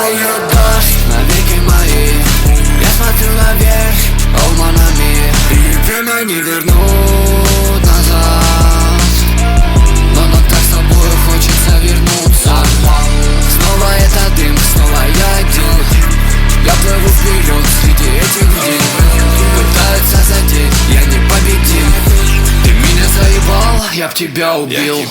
льет дождь, навеки мои. Я смотрю наверх, обманами, и время не вернуть назад. Но так с тобой хочется вернуться. Снова это дым, снова я один. Я плыву вперед среди этих дней. Пытаются задеть, я не победим. Ты меня заебал, я б тебя убил.